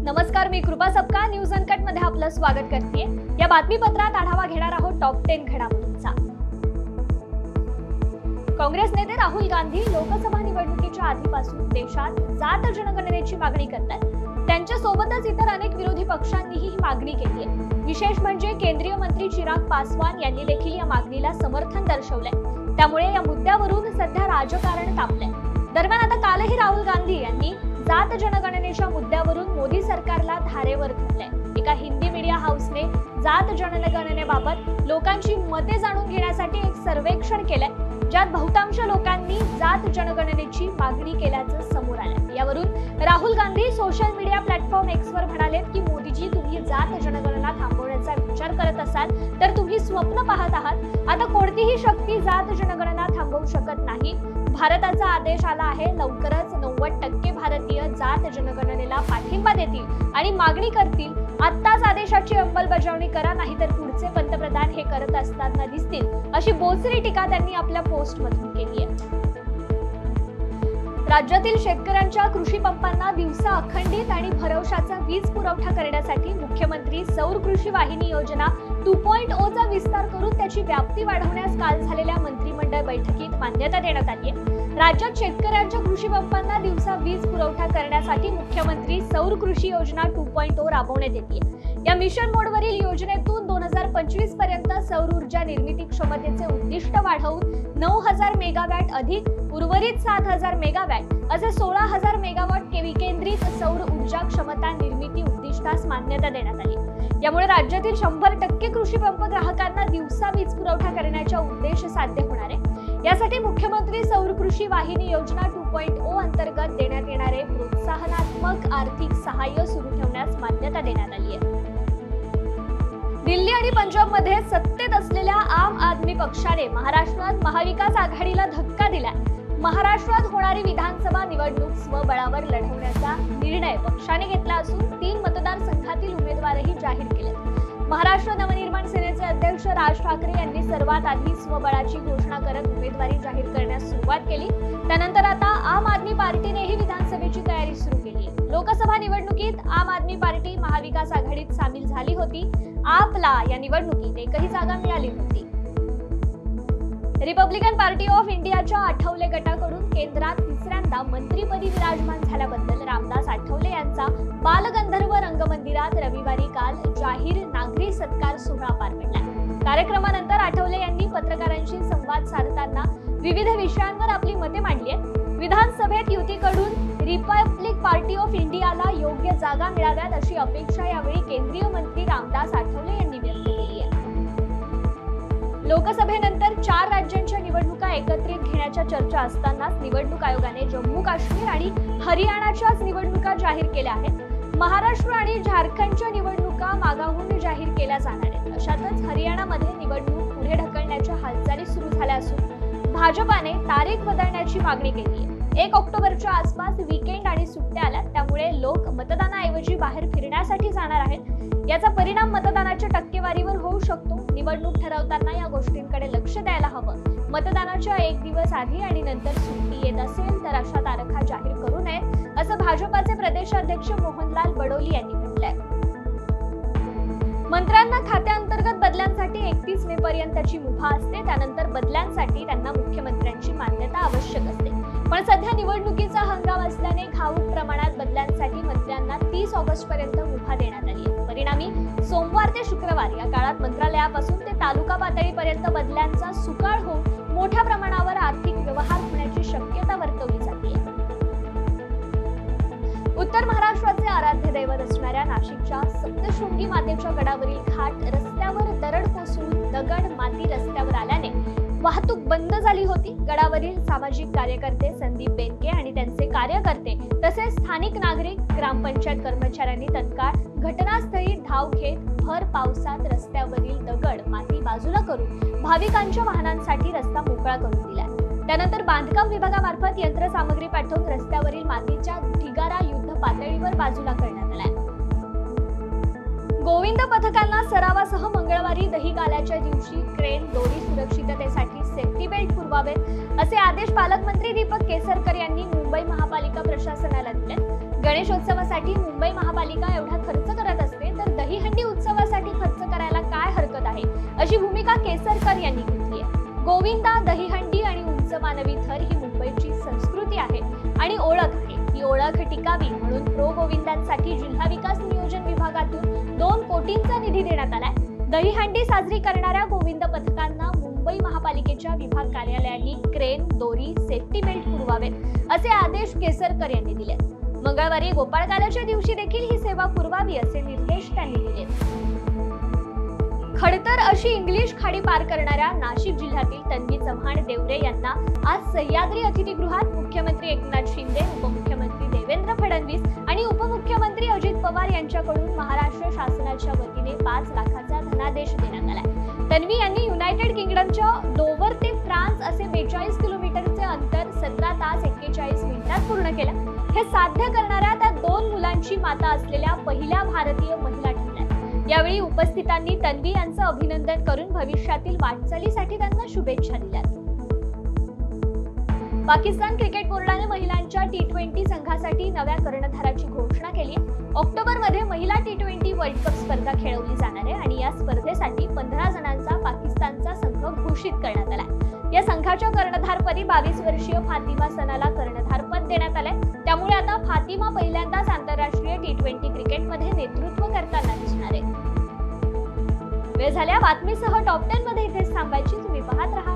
नमस्कार, मी कृपा सबका न्यूज अनकट मध्ये आपलं स्वागत करते। या बातमीपत्रात आढावा घेणार आहोत टॉप 10 घडामोडींचा। काँग्रेस नेते राहुल गांधी लोकसभा निवडणुकीच्या आधीपासून देशात जात जनगणनेची मागणी करतात। त्यांच्या सोबतच इतर अनेक विरोधी पक्षांनीही ही मागणी केली आहे। विशेष म्हणजे केंद्रीय मंत्री चिराग पासवान यांनी देखील या मागणीला समर्थन दर्शवलंय। त्यामुळे या मुद्द्यावरून सध्या राजकारण तापलंय। दरम्यान आता कालही राहुल गांधी यांनी जात जनगणनेच्या मुद्द्यावरून मोदी सरकारला धारेवर धरलंय। एका हिंदी मीडिया हाऊसने जात जनगणनेबाबत लोकांची मते जाणून घेण्यासाठी एक सर्वेक्षण केलंय, ज्यात बहुतांश लोकांनी जात जनगणनेची मागणी केल्याचं समोर आलं। यावरून Rahul Gandhi social media platform X वर म्हणालेत की मोदीजी, तुम्ही जात जनगणना थांबवण्याचा विचार करत असाल तर तुम्ही स्वप्न पाहत आहात। आता कोणतीही शक्ती जात जनगणना थांबवू शकत नाही। भारताचा आदेश आला आहे, लवकरच 90% भारतीय जात जनगणनेला पाठिंबा देतील आणि मागणी करतील। आत्ताच आदेशाची अंमलबजावणी करा, नाहीतर पुढचे पंतप्रधान हे करत असताना दिसतील, अशी बोचरी टीका त्यांनी आपल्या पोस्टमधून केली आहे। राज्यातील शेतकऱ्यांच्या कृषी पंपांना दिवसा अखंडित आणि भरवशाचा वीज पुरवठा करण्यासाठी मुख्यमंत्री सौर कृषी वाहिनी योजना 2.0 चा विस्तार करून त्याची व्याप्ती वाढवण्यास काल झालेल्या मंत्रिमंडळ बैठकीत मान्यता देण्यात आली आहे। राज्यात शेतकऱ्यांच्या कृषी पंपांना दिवसा वीज पुरवठा करण्यासाठी मुख्यमंत्री सौर कृषी योजना 2.0 राबवण्यात येते। या मिशन मोडवरील योजनेतून 2025 पर्यंत सौर ऊर्जा निर्मिती क्षमतेचे उद्दिष्ट वाढवून 9000 मेगावॅट अधिक उर्वरित 7000 मेगावॅट असे 16000 मेगावॅट विकेंद्रित सौर ऊर्जा क्षमता निर्मिती उद्दिष्टास मान्यता देण्यात आली। यामुळे राज्यातील 100% कृषी पंप ग्राहकांना दिवसा वीज पुरवठा करण्याचा उद्देश साध्य होणार आहे। यासाठी मुख्यमंत्री सौर कृषी वाहिनी योजना 2.0 अंतर्गत देण्यात येणारे प्रोत्साहनात्मक आर्थिक सहाय्य सुरू ठेवण्यास मान्यता देण्यात आली आहे। दिल्ली आणि पंजाबमध्ये सत्तेत असलेल्या आम आदमी पक्षाने महाराष्ट्रात महाविकास आघाडीला धक्का दिलाय। महाराष्ट्रात होणारी विधानसभा निवडणूक स्वबळावर लढवण्याचा निर्णय पक्षाने घेतला असून 3 मतदारसंघातील उमेदवारही जाहीर केले। महाराष्ट्र नवनिर्माण सेनेचे अध्यक्ष राज ठाकरे यांनी सर्वात आधी स्वबळाची घोषणा करत उमेदवारी जाहीर करण्यास सुरुवात केली। त्यानंतर आता आम आदमी पार्टीनेही विधानसभेची तयारी सुरू केली आहे। लोकसभा निवडणुकीत आम आदमी पार्टी महाविकास आघाडीत सामील झाली होती। आपला या निवडणुकीत एकही जागा मिळाली नव्हती। रिपब्लिकन पार्टी ऑफ इंडियाच्या आठवले गटाकडून केंद्रात तिसऱ्यांदा मंत्रिपदी विराजमान झाल्याबद्दल रामदास आठवले यांचा बालगंधर्व रंगमंदिरात रविवारी काल जाहीर नागरी सत्कार सोहळा पार पडला। कार्यक्रमानंतर आठवले यांनी पत्रकारांशी संवाद साधताना विविध विषयांवर आपली मते मांडली आहेत। विधानसभेत युतीकडून रिपब्लिक पार्टी ऑफ इंडियाला योग्य जागा मिळाव्यात अशी अपेक्षा यावेळी केंद्रीय मंत्री रामदास आठवले यांनी व्यक्त केली आहे। लोकसभेनंतर 4 राज्यांच्या निवडणुका एकत्रित घेण्याच्या चर्चा असतानाच निवडणूक आयोगाने जम्मू काश्मीर आणि हरियाणाच्याच निवडणुका जाहीर केल्या आहेत। महाराष्ट्र आणि झारखंडच्या निवडणुका मागाहून जाहीर केल्या जाणार आहेत। अशातच हरियाणामध्ये निवडणूक पुढे ढकलण्याच्या हालचाली सुरू झाल्या असून भाजपाने तारीख बदलण्याची मागणी केली आहे। 1 ऑक्टोबरच्या आसपास वीकेंड आणि सुट्ट्या आल्या, त्यामुळे लोक मतदानाऐवजी बाहेर फिरण्यासाठी जाणार आहेत। याचा परिणाम मतदानाच्या टक्केवारीवर होऊ शकतो। निवडणूक ठरवताना या गोष्टींकडे लक्ष द्यायला हवं। मतदानाच्या 1 दिवस आधी आणि नंतर सुट्टी येत असेल तर अशा तारखा जाहीर करू नयेत, असं भाजपाचे प्रदेशाध्यक्ष मोहनलाल बडोली यांनी म्हटलंय। मंत्र्यांना खात्याअंतर्गत बदल्यांसाठी 31 मे पर्यंतची मुभा असते। त्यानंतर बदल्यांसाठी त्यांना मुख्यमंत्र्यांची मान्यता आवश्यक असते। पण सध्या निवडणुकीचा हंगाम असल्याने घाऊक प्रमाणात बदल्यांसाठी मंत्र्यांना 30 ऑगस्ट पर्यंत मुभा देण्यात आली आहे। परिणामी सोमवार ते शुक्रवार या काळात मंत्रालयापासून ते तालुका पातळीपर्यंत बदल्यांचा सुकाळ होऊन मोठ्या प्रमाणावर आर्थिक व्यवहार होण्याची शक्यता वर्तवली जाते। उत्तर महाराष्ट्राचे आराध्य दैवत असणाऱ्या नाशिकच्या सप्तशृंगी मातेच्या गडावरील घाट रस्त्यावर दरड कोसळून दगड माती रस्त्यावर आल्याने वाहतूक बंद झाली होती। गडावरील सामाजिक कार्यकर्ते संदीप बेनके आणि त्यांचे कार्यकर्ते तसेच स्थानिक नागरिक, ग्रामपंचायत कर्मचाऱ्यांनी तत्काळ घटनास्थळी धाव घेत भर पावसात रस्त्यावरील दगड माती बाजूला करून भाविकांच्या वाहनांसाठी रस्ता मोकळा करून दिला। त्यानंतर बांधकाम विभागामार्फत यंत्रसामग्री पाठवून रस्त्यावरील मातीच्या ढिगारा युद्ध पातळीवर बाजूला करण्यात आला। गोविंद पथकांना सरावासह मंगळवारी दहीकाल्याच्या दिवशी क्रेन दोरी सुरक्षिततेसाठी सेफ्टी बेल्ट पुरवावेत असे आदेश पालकमंत्री दीपक केसरकर यांनी मुंबई महापालिका प्रशासनाला दिले। गणेशोत्सवासाठी मुंबई महापालिका एवढा खर्च करत असते तर दहीहंडी उत्सवासाठी खर्च करायला काय हरकत आहे, अशी भूमिका केसरकर यांनी घेतली आहे. गोविंदा, दहीहंडी आणि उंच मानवी थर ही मुंबईची संस्कृती आहे आणि ओळख आहे. ही ओळख टिकावी म्हणून प्रो गोविंदांसाठी जिल्हा विकास नियोजन विभागातून 2 कोटींचा निधी देण्यात आलाय. दहीहंडी साजरी करणाऱ्या गोविंद पथकांना मुंबई महापालिकेच्या विभाग कार्यालयांनी क्रेन, दोरी, सेफ्टी बेल्ट पुरवावेत असे आदेश केसरकर यांनी दिले. मंगळवारी गोपाळकालाच्या दिवशी देखील ही सेवा पुरवावी असे निर्देश त्यांनी दिले. खडतर अशी इंग्लिश खाडी पार करणाऱ्या नाशिक जिल्ह्यातील तन्वी चव्हाण देवरे यांना आज सह्याद्री अतिथीगृहात मुख्यमंत्री एकनाथ शिंदे, उपमुख्यमंत्री देवेंद्र फडणवीस आणि उपमुख्यमंत्री अजित पवार यांच्याकडून महाराष्ट्र शासनाच्या वतीने 5 लाखाचा धनादेश देण्यात आला. तन्वी यांनी युनायटेड किंगडमच्या डोव्हर ते फ्रान्स असे 42 किलोमीटरचे अंतर 17 तास 41 मिनिटात पूर्ण केलं. हे साध्य करणाऱ्या त्या 2 मुलांची माता असलेल्या पहिल्या भारतीय महिला ठरल्या. यावेळी उपस्थितांनी तन्वी यांचं अभिनंदन करून भविष्यातील वाटचालीसाठी त्यांना शुभेच्छा दिल्या. पाकिस्तान क्रिकेट बोर्डाने महिलांच्या T20 संघासाठी नव्या कर्णधाराची घोषणा केली आहे. ऑक्टोबरमध्ये महिला T20 वर्ल्ड कप स्पर्धा खेळवली जाणार आहे आणि या स्पर्धेसाठी 15 जणांचा पाकिस्तानचा संघ घोषित करण्यात आला. या संघाच्या कर्णधारपदी 22 वर्षीय फातिमा सनाला कर्णधारपद देण्यात आले. त्यामुळे आता फातिमा पहिल्यांदाच आंतरराष्ट्रीय T20 क्रिकेटमध्ये नेतृत्व करताना दिसणार आहे. वेळ झाल्या बातमीसह टॉप 10 मध्ये इथेच थांबायची. तुम्ही पाहत राहा